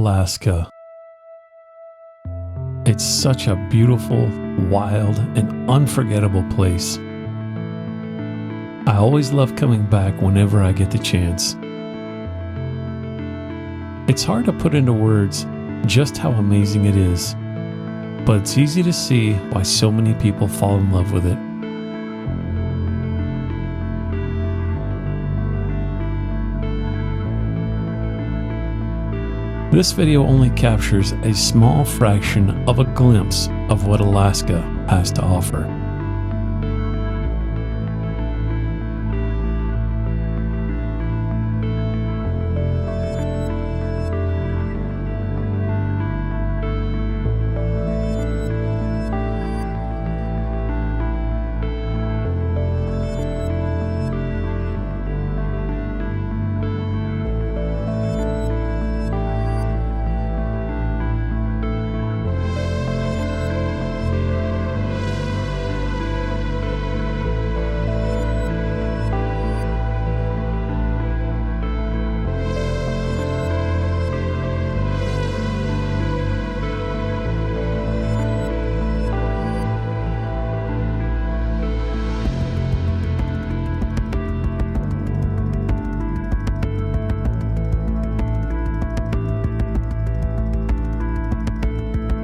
Alaska. It's such a beautiful, wild, and unforgettable place. I always love coming back whenever I get the chance. It's hard to put into words just how amazing it is, but it's easy to see why so many people fall in love with it. This video only captures a small fraction of a glimpse of what Alaska has to offer.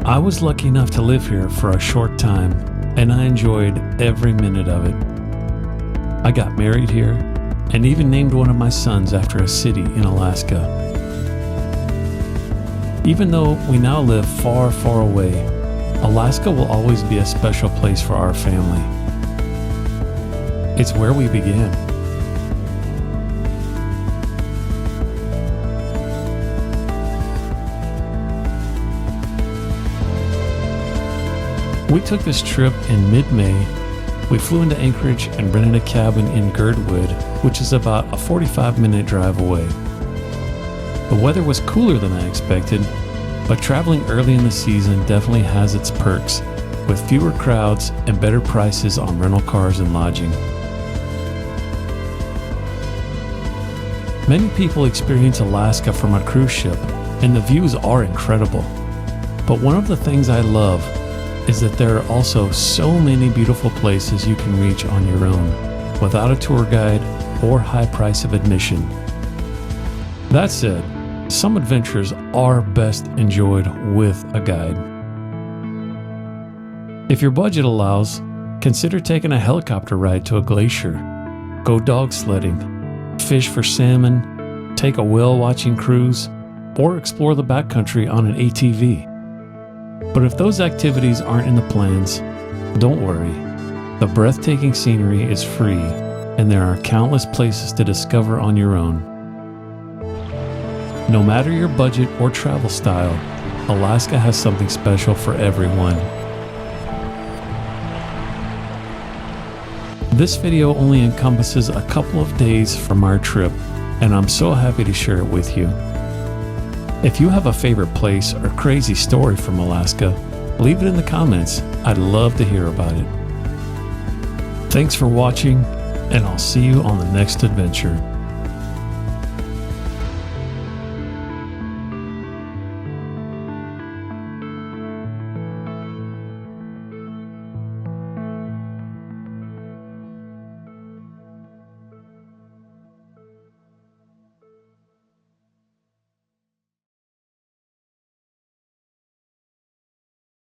I was lucky enough to live here for a short time, and I enjoyed every minute of it. I got married here, and even named one of my sons after a city in Alaska. Even though we now live far, far away, Alaska will always be a special place for our family. It's where we began. We took this trip in mid-May. We flew into Anchorage and rented a cabin in Girdwood, which is about a 45-minute drive away. The weather was cooler than I expected, but traveling early in the season definitely has its perks, with fewer crowds and better prices on rental cars and lodging. Many people experience Alaska from a cruise ship, and the views are incredible. But one of the things I love is that there are also so many beautiful places you can reach on your own, without a tour guide or high price of admission. That said, some adventures are best enjoyed with a guide. If your budget allows, consider taking a helicopter ride to a glacier, go dog sledding, fish for salmon, take a whale watching cruise, or explore the backcountry on an ATV. But if those activities aren't in the plans, don't worry. The breathtaking scenery is free, and there are countless places to discover on your own. No matter your budget or travel style, Alaska has something special for everyone. This video only encompasses a couple of days from our trip, and I'm so happy to share it with you. If you have a favorite place or crazy story from Alaska, leave it in the comments. I'd love to hear about it. Thanks for watching, and I'll see you on the next adventure.